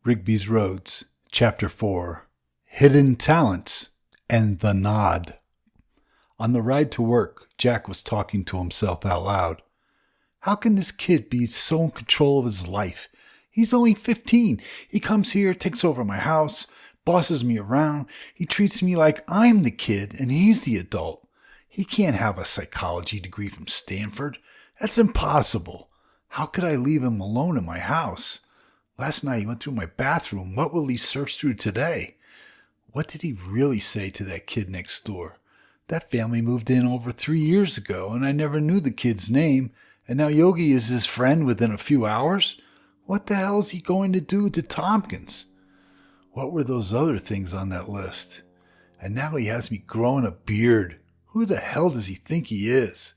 Rigby's Roads, Chapter 4, Hidden Talents and the Nod. On the ride to work, Jack was talking to himself out loud. How can this kid be so in control of his life? He's only 15. He comes here, takes over my house, bosses me around. He treats me like I'm the kid and he's the adult. He can't have a psychology degree from Stanford. That's impossible. How could I leave him alone in my house? Last night he went through my bathroom. What will he search through today? What did he really say to that kid next door? That family moved in over 3 years ago, and I never knew the kid's name, and now Yogi is his friend within a few hours? What the hell is he going to do to Tompkins? What were those other things on that list? And now he has me growing a beard. Who the hell does he think he is?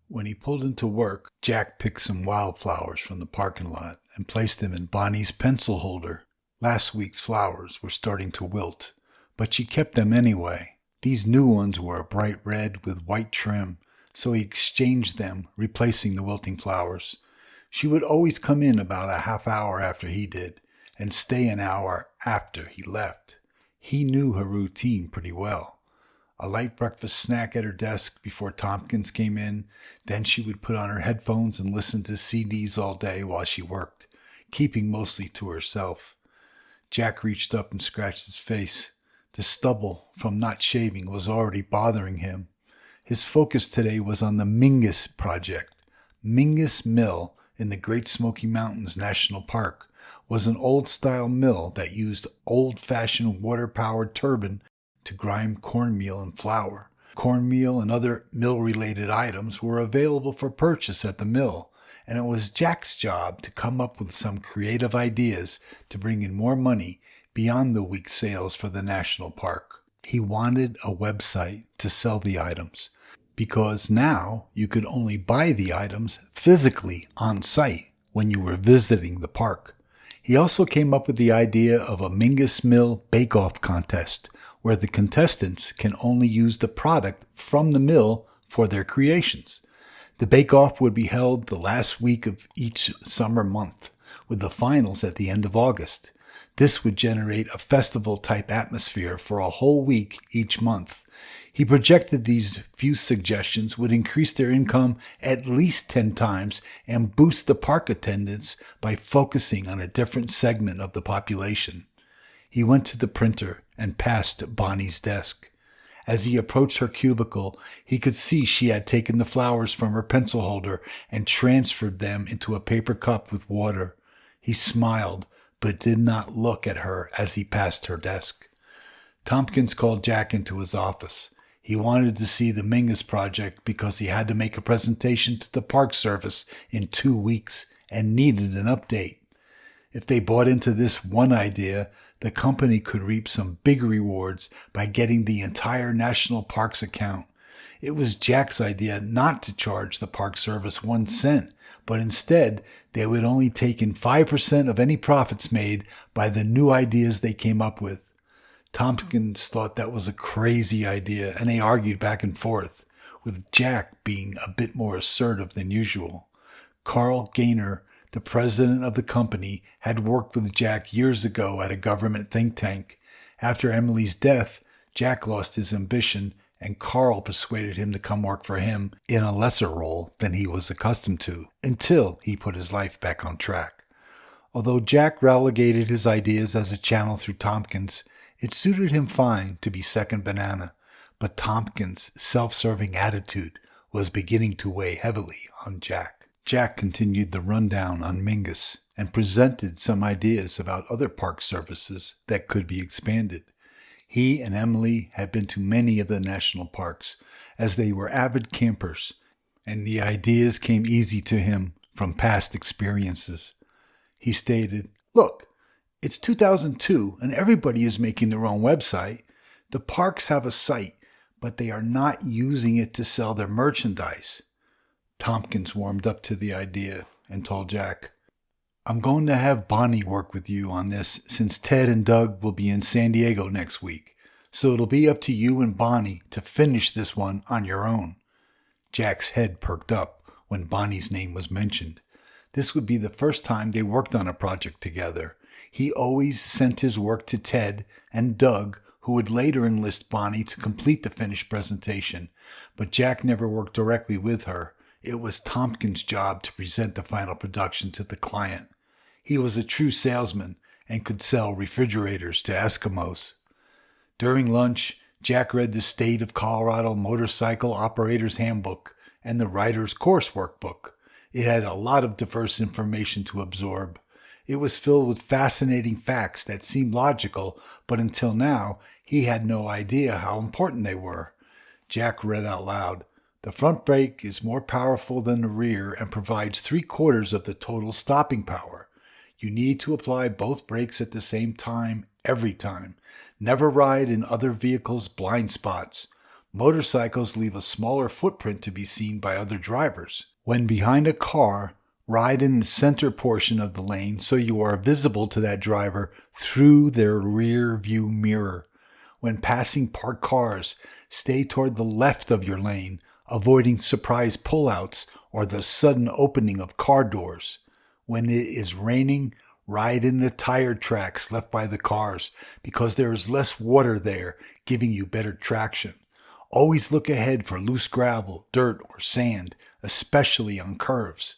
When he pulled into work, Jack picked some wildflowers from the parking lot and placed them in Bonnie's pencil holder. Last week's flowers were starting to wilt, but she kept them anyway. These new ones were a bright red with white trim, so he exchanged them, replacing the wilting flowers. She would always come in about a half hour after he did, and stay an hour after he left. He knew her routine pretty well. A light breakfast snack at her desk before Tompkins came in. Then she would put on her headphones and listen to CDs all day while she worked, keeping mostly to herself. Jack reached up and scratched his face. The stubble from not shaving was already bothering him. His focus today was on the Mingus project. Mingus Mill in the Great Smoky Mountains National Park was an old-style mill that used old-fashioned water-powered turbine to grind cornmeal and flour. Cornmeal and other mill-related items were available for purchase at the mill, and it was Jack's job to come up with some creative ideas to bring in more money beyond the week's sales for the national park. He wanted a website to sell the items, because now you could only buy the items physically on site when you were visiting the park. He also came up with the idea of a Mingus Mill bake-off contest, where the contestants can only use the product from the mill for their creations. The bake-off would be held the last week of each summer month, with the finals at the end of August. This would generate a festival-type atmosphere for a whole week each month. He projected these few suggestions would increase their income at least 10 times and boost the park attendance by focusing on a different segment of the population. He went to the printer and passed Bonnie's desk. As he approached her cubicle, he could see she had taken the flowers from her pencil holder and transferred them into a paper cup with water. He smiled, but did not look at her as he passed her desk. Tompkins called Jack into his office. He wanted to see the Mingus project because he had to make a presentation to the Park Service in 2 weeks and needed an update. If they bought into this one idea, the company could reap some big rewards by getting the entire National Parks account. It was Jack's idea not to charge the Park Service 1 cent, but instead they would only take in 5% of any profits made by the new ideas they came up with. Tompkins thought that was a crazy idea, and they argued back and forth, with Jack being a bit more assertive than usual. Carl Gaynor, the president of the company, had worked with Jack years ago at a government think tank. After Emily's death, Jack lost his ambition, and Carl persuaded him to come work for him in a lesser role than he was accustomed to, until he put his life back on track. Although Jack relegated his ideas as a channel through Tompkins, it suited him fine to be second banana, but Tompkins' self-serving attitude was beginning to weigh heavily on Jack. Jack continued the rundown on Mingus and presented some ideas about other park services that could be expanded. He and Emily had been to many of the national parks, as they were avid campers, and the ideas came easy to him from past experiences. He stated, "Look, it's 2002 and everybody is making their own website. The parks have a site, but they are not using it to sell their merchandise." Tompkins warmed up to the idea and told Jack, "I'm going to have Bonnie work with you on this since Ted and Doug will be in San Diego next week, so it'll be up to you and Bonnie to finish this one on your own." Jack's head perked up when Bonnie's name was mentioned. This would be the first time they worked on a project together, He always sent his work to Ted and Doug, who would later enlist Bonnie to complete the finished presentation, but Jack never worked directly with her. It was Tompkins' job to present the final production to the client. He was a true salesman and could sell refrigerators to Eskimos. During lunch, Jack read the State of Colorado Motorcycle Operator's Handbook and the Writer's Course Workbook. It had a lot of diverse information to absorb. It was filled with fascinating facts that seemed logical, but until now, he had no idea how important they were. Jack read out loud, "The front brake is more powerful than the rear and provides 3/4 of the total stopping power. You need to apply both brakes at the same time every time. Never ride in other vehicles' blind spots. Motorcycles leave a smaller footprint to be seen by other drivers. When behind a car, ride in the center portion of the lane so you are visible to that driver through their rear view mirror. When passing parked cars, stay toward the left of your lane, avoiding surprise pullouts or the sudden opening of car doors. When it is raining, ride in the tire tracks left by the cars because there is less water there, giving you better traction. Always look ahead for loose gravel, dirt, or sand, especially on curves."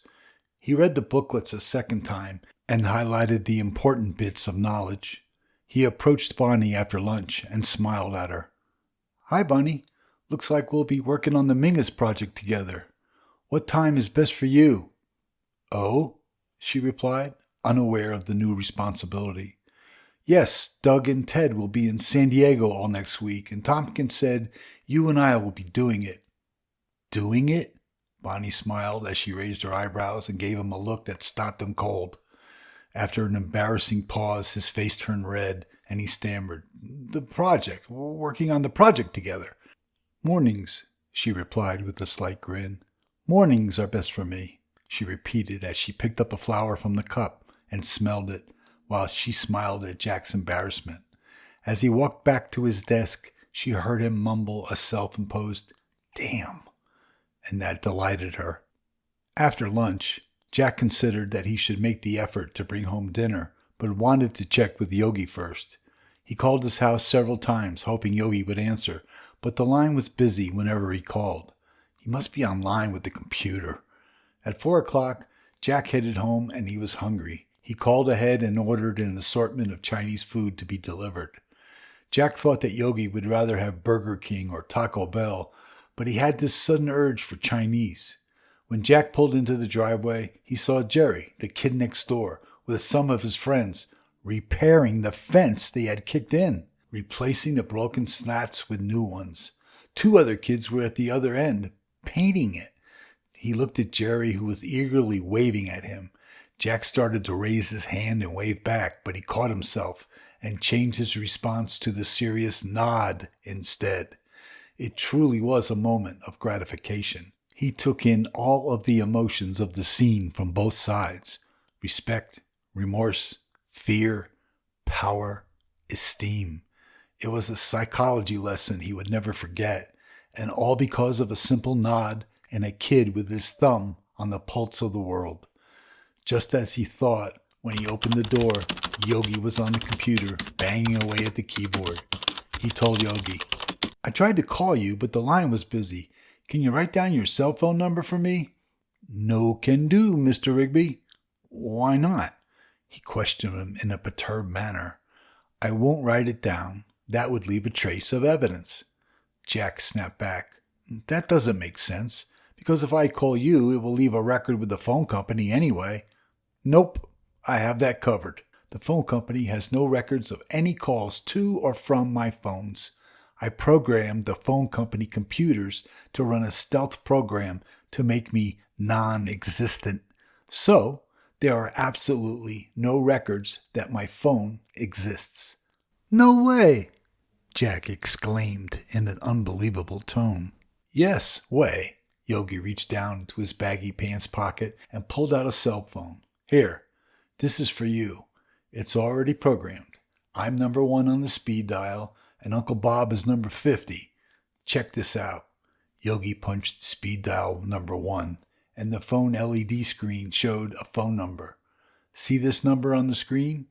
He read the booklets a second time and highlighted the important bits of knowledge. He approached Bonnie after lunch and smiled at her. "Hi, Bonnie. Looks like we'll be working on the Mingus project together. What time is best for you?" "Oh?" she replied, unaware of the new responsibility. "Yes, Doug and Ted will be in San Diego all next week, and Tompkins said you and I will be doing it." "Doing it?" Bonnie smiled as she raised her eyebrows and gave him a look that stopped him cold. After an embarrassing pause, his face turned red, and he stammered, "The project. We're working on the project together." "Mornings," she replied with a slight grin. "Mornings are best for me," she repeated as she picked up a flower from the cup and smelled it, while she smiled at Jack's embarrassment. As he walked back to his desk, she heard him mumble a self-imposed, "Damn," and that delighted her. After lunch, Jack considered that he should make the effort to bring home dinner, but wanted to check with Yogi first. He called his house several times, hoping Yogi would answer, but the line was busy whenever he called. He must be online with the computer. At 4 o'clock, Jack headed home and he was hungry. He called ahead and ordered an assortment of Chinese food to be delivered. Jack thought that Yogi would rather have Burger King or Taco Bell, but he had this sudden urge for Chinese. When Jack pulled into the driveway, he saw Jerry, the kid next door, with some of his friends, repairing the fence they had kicked in, replacing the broken slats with new ones. 2 other kids were at the other end, painting it. He looked at Jerry, who was eagerly waving at him. Jack started to raise his hand and wave back, but he caught himself and changed his response to the serious nod instead. It truly was a moment of gratification. He took in all of the emotions of the scene from both sides: respect, remorse, fear, power, esteem. It was a psychology lesson he would never forget, and all because of a simple nod and a kid with his thumb on the pulse of the world. Just as he thought, when he opened the door, Yogi was on the computer, banging away at the keyboard. He told Yogi, "I tried to call you, but the line was busy. Can you write down your cell phone number for me?" "No can do, Mr. Rigby." "Why not?" He questioned him in a perturbed manner. "I won't write it down. That would leave a trace of evidence." Jack snapped back. "That doesn't make sense, because if I call you, it will leave a record with the phone company anyway." "Nope, I have that covered. The phone company has no records of any calls to or from my phones. I programmed the phone company computers to run a stealth program to make me non-existent. So, there are absolutely no records that my phone exists." "No way!" Jack exclaimed in an unbelievable tone. "Yes, way." Yogi reached down into his baggy pants pocket and pulled out a cell phone. "Here, this is for you. It's already programmed. I'm number 1 on the speed dial, and Uncle Bob is number 50. Check this out." Yogi punched speed dial number 1, and the phone LED screen showed a phone number. "See this number on the screen?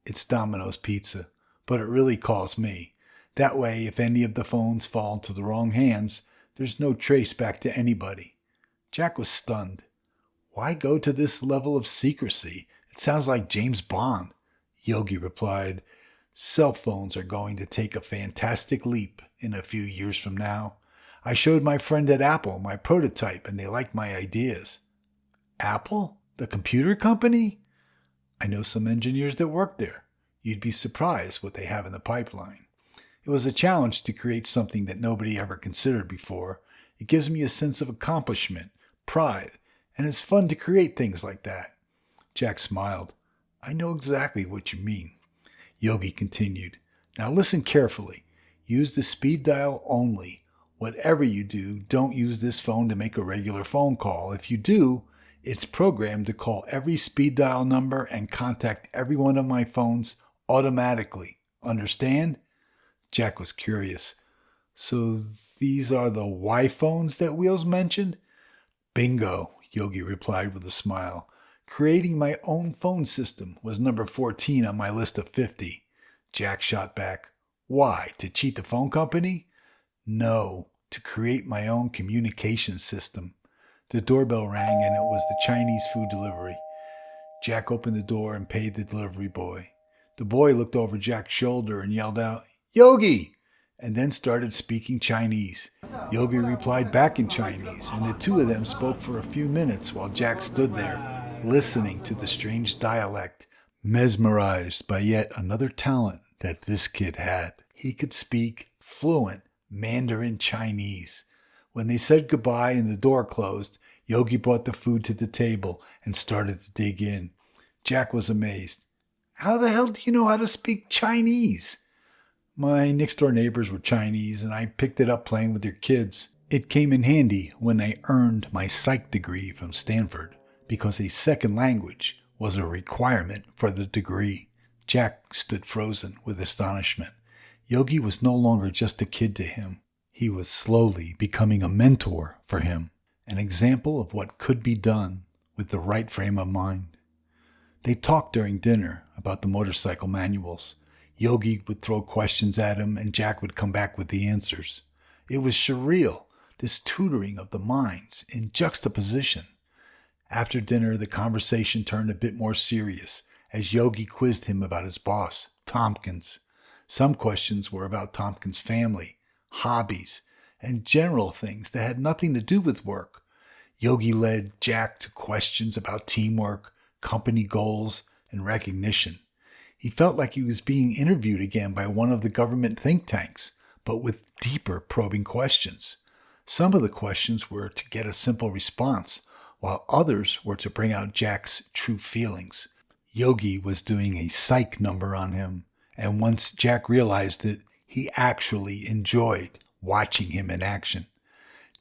It's Domino's Pizza, but it really calls me. That way, if any of the phones fall into the wrong hands, there's no trace back to anybody. Jack was stunned. Why go to this level of secrecy? It sounds like James Bond. Yogi replied, cell phones are going to take a fantastic leap in a few years from now. I showed my friend at Apple my prototype and they liked my ideas. Apple? The computer company? I know some engineers that work there. You'd be surprised what they have in the pipeline. It was a challenge to create something that nobody ever considered before. It gives me a sense of accomplishment, pride, and it's fun to create things like that. Jack smiled. I know exactly what you mean. Yogi continued. Now listen carefully. Use the speed dial only. Whatever you do, don't use this phone to make a regular phone call. If you do, it's programmed to call every speed dial number and contact every one of my phones automatically. Understand? Jack was curious. So these are the Y phones that Wheels mentioned? Bingo, Yogi replied with a smile. Creating my own phone system was number 14 on my list of 50. Jack shot back. Why, to cheat the phone company? No, to create my own communication system. The doorbell rang and it was the Chinese food delivery. Jack opened the door and paid the delivery boy. The boy looked over Jack's shoulder and yelled out, Yogi! And then started speaking Chinese. Yogi replied back in Chinese, and the two of them spoke for a few minutes while Jack stood there, listening to the strange dialect, mesmerized by yet another talent that this kid had. He could speak fluent Mandarin Chinese. When they said goodbye and the door closed, Yogi brought the food to the table and started to dig in. Jack was amazed. How the hell do you know how to speak Chinese? My next-door neighbors were Chinese, and I picked it up playing with their kids. It came in handy when I earned my psych degree from Stanford, because a second language was a requirement for the degree. Jack stood frozen with astonishment. Yogi was no longer just a kid to him. He was slowly becoming a mentor for him, an example of what could be done with the right frame of mind. They talked during dinner about the motorcycle manuals. Yogi would throw questions at him, and Jack would come back with the answers. It was surreal, this tutoring of the minds in juxtaposition. After dinner, the conversation turned a bit more serious as Yogi quizzed him about his boss, Tompkins. Some questions were about Tompkins' family, hobbies, and general things that had nothing to do with work. Yogi led Jack to questions about teamwork, company goals, and recognition. He felt like he was being interviewed again by one of the government think tanks, but with deeper probing questions. Some of the questions were to get a simple response, while others were to bring out Jack's true feelings. Yogi was doing a psych number on him, and once Jack realized it, he actually enjoyed watching him in action.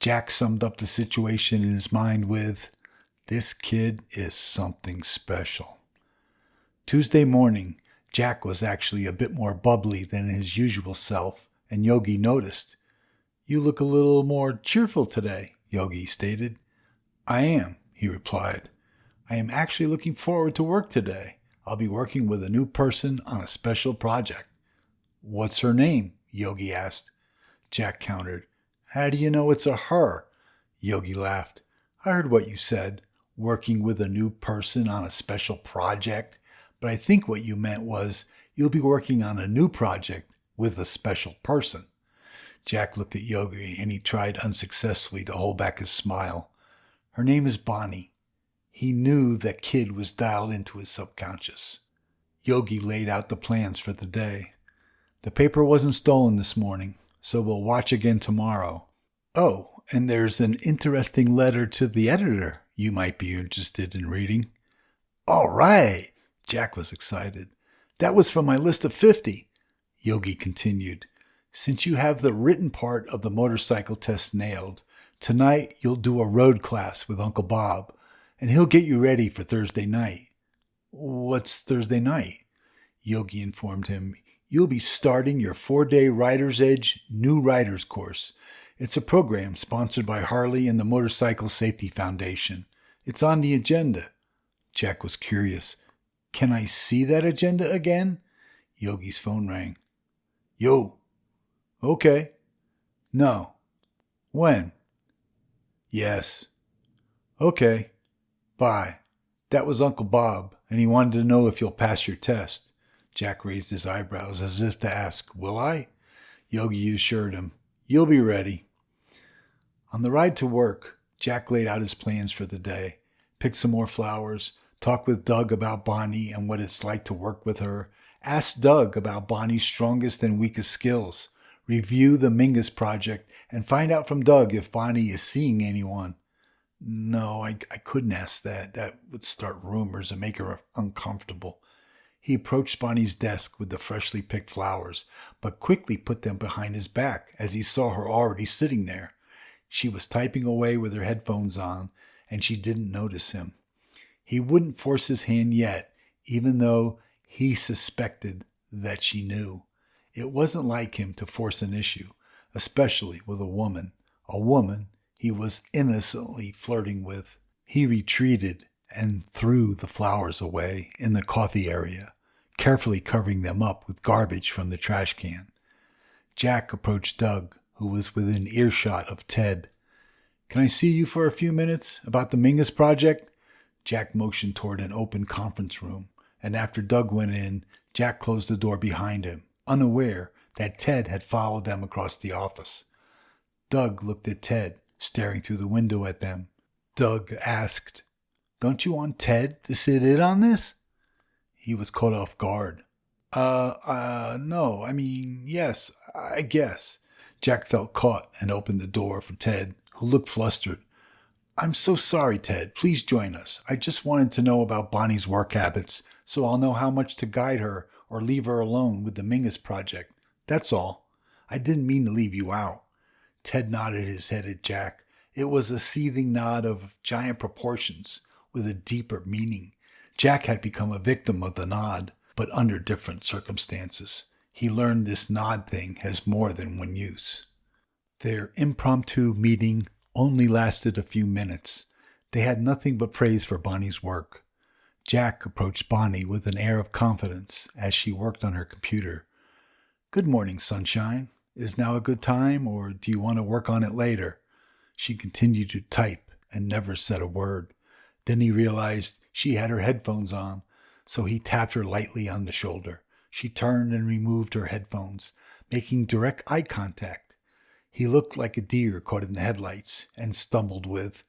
Jack summed up the situation in his mind with, "This kid is something special." Tuesday morning, Jack was actually a bit more bubbly than his usual self, and Yogi noticed. "You look a little more cheerful today," Yogi stated. "I am," he replied. "I am actually looking forward to work today. I'll be working with a new person on a special project." "What's her name?" Yogi asked. Jack countered. "How do you know it's a her?" Yogi laughed. "I heard what you said, working with a new person on a special project. But I think what you meant was you'll be working on a new project with a special person." Jack looked at Yogi and he tried unsuccessfully to hold back his smile. "Her name is Bonnie." He knew that kid was dialed into his subconscious. Yogi laid out the plans for the day. "The paper wasn't stolen this morning, so we'll watch again tomorrow. Oh, and there's an interesting letter to the editor you might be interested in reading." "All right." Jack was excited. "That was from my list of 50. Yogi continued. "Since you have the written part of the motorcycle test nailed, tonight you'll do a road class with Uncle Bob, and he'll get you ready for Thursday night." "What's Thursday night?" Yogi informed him. "You'll be starting your 4-day Rider's Edge New Riders course. It's a program sponsored by Harley and the Motorcycle Safety Foundation. It's on the agenda." Jack was curious. Can I see that agenda again? Yogi's phone rang. Yo. Okay. No. When? Yes. Okay. Bye. That was Uncle Bob, and he wanted to know if you'll pass your test. Jack raised his eyebrows as if to ask, will I? Yogi assured him, you'll be ready. On the ride to work, Jack laid out his plans for the day, picked some more flowers, talked with Doug about Bonnie and what it's like to work with her, asked Doug about Bonnie's strongest and weakest skills, review the Mingus project, and find out from Doug if Bonnie is seeing anyone. No, I couldn't ask that. That would start rumors and make her uncomfortable. He approached Bonnie's desk with the freshly picked flowers, but quickly put them behind his back as he saw her already sitting there. She was typing away with her headphones on, and she didn't notice him. He wouldn't force his hand yet, even though he suspected that she knew. It wasn't like him to force an issue, especially with a woman he was innocently flirting with. He retreated and threw the flowers away in the coffee area, carefully covering them up with garbage from the trash can. Jack approached Doug, who was within earshot of Ted. Can I see you for a few minutes about the Mingus project? Jack motioned toward an open conference room, and after Doug went in, Jack closed the door behind him, unaware that Ted had followed them across the office. Doug looked at Ted, staring through the window at them. Doug asked, Don't you want Ted to sit in on this? He was caught off guard. No, yes, I guess. Jack felt caught and opened the door for Ted, who looked flustered. I'm so sorry, Ted. Please join us. I just wanted to know about Bonnie's work habits, so I'll know how much to guide her or leave her alone with the Mingus project. That's all. I didn't mean to leave you out. Ted nodded his head at Jack. It was a seething nod of giant proportions with a deeper meaning. Jack had become a victim of the nod, but under different circumstances. He learned this nod thing has more than one use. Their impromptu meeting only lasted a few minutes. They had nothing but praise for Bonnie's work. Jack approached Bonnie with an air of confidence as she worked on her computer. Good morning, sunshine. Is now a good time, or do you want to work on it later? She continued to type and never said a word. Then he realized she had her headphones on, so he tapped her lightly on the shoulder. She turned and removed her headphones, making direct eye contact. He looked like a deer caught in the headlights and stumbled with,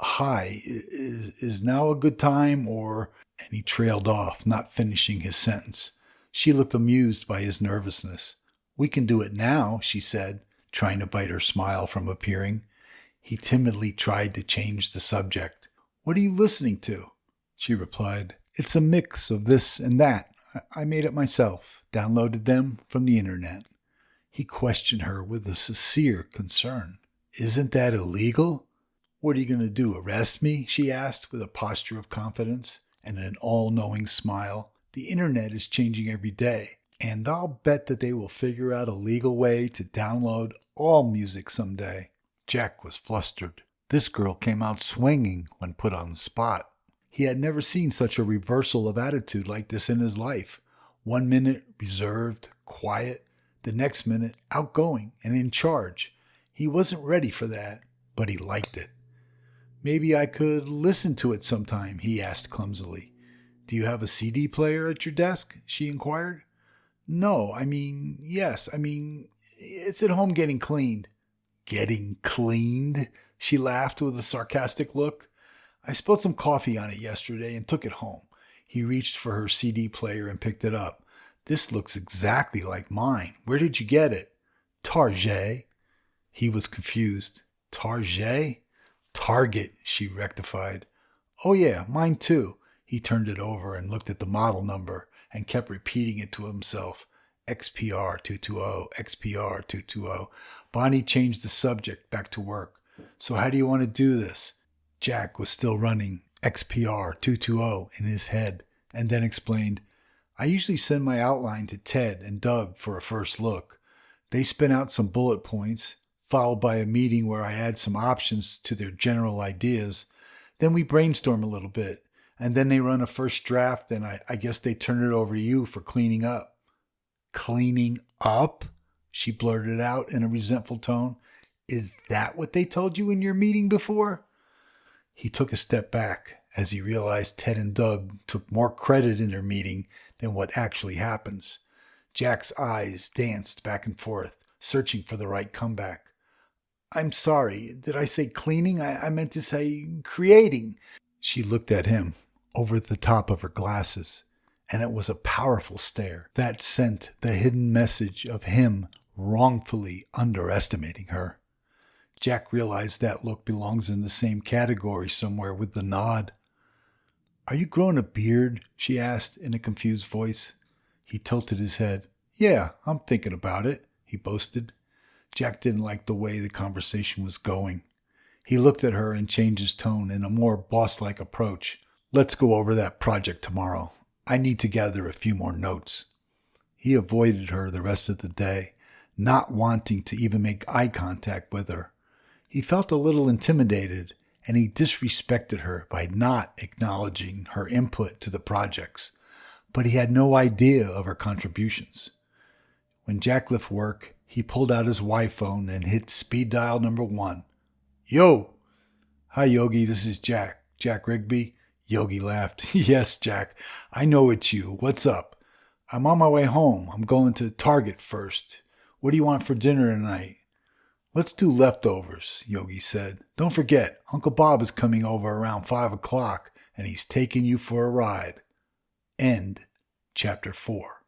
Hi, is now a good time, or... And he trailed off, not finishing his sentence. She looked amused by his nervousness. We can do it now, she said, trying to bite her smile from appearing. He timidly tried to change the subject. What are you listening to? She replied, It's a mix of this and that. I made it myself, downloaded them from the internet. He questioned her with a sincere concern. Isn't that illegal? What are you going to do, arrest me? She asked with a posture of confidence and an all-knowing smile. The internet is changing every day, and I'll bet that they will figure out a legal way to download all music someday. Jack was flustered. This girl came out swinging when put on the spot. He had never seen such a reversal of attitude like this in his life. 1 minute reserved, quiet, the next minute outgoing and in charge. He wasn't ready for that, but he liked it. Maybe I could listen to it sometime, he asked clumsily. Do you have a CD player at your desk? She inquired. No, yes, it's at home getting cleaned. Getting cleaned? She laughed with a sarcastic look. I spilled some coffee on it yesterday and took it home. He reached for her CD player and picked it up. This looks exactly like mine. Where did you get it? Target. He was confused. Target? Target, she rectified. Oh yeah, mine too. He turned it over and looked at the model number and kept repeating it to himself. XPR 220, XPR 220. Bonnie changed the subject back to work. So how do you want to do this? Jack was still running XPR 220 in his head and then explained, I usually send my outline to Ted and Doug for a first look. They spin out some bullet points, followed by a meeting where I add some options to their general ideas. Then we brainstorm a little bit, And then they run a first draft, and I guess they turn it over to you for cleaning up. Cleaning up? She blurted out in a resentful tone. Is that what they told you in your meeting before? He took a step back as he realized Ted and Doug took more credit in their meeting than what actually happens. Jack's eyes danced back and forth, searching for the right comeback. I'm sorry, did I say cleaning? I meant to say creating. She looked at him over the top of her glasses, and it was a powerful stare that sent the hidden message of him wrongfully underestimating her. Jack realized that look belongs in the same category somewhere with the nod. Are you growing a beard? She asked in a confused voice. He tilted his head. Yeah, I'm thinking about it, he boasted. Jack didn't like the way the conversation was going. He looked at her and changed his tone in a more boss-like approach. Let's go over that project tomorrow. I need to gather a few more notes. He avoided her the rest of the day, not wanting to even make eye contact with her. He felt a little intimidated, and he disrespected her by not acknowledging her input to the projects, but he had no idea of her contributions. When Jack left work, he pulled out his Y-phone and hit speed dial number 1. Yo! Hi, Yogi, this is Jack. Jack Rigby? Yogi laughed. Yes, Jack, I know it's you. What's up? I'm on my way home. I'm going to Target first. What do you want for dinner tonight? Let's do leftovers, Yogi said. Don't forget, Uncle Bob is coming over around 5 o'clock, and he's taking you for a ride. End chapter 4.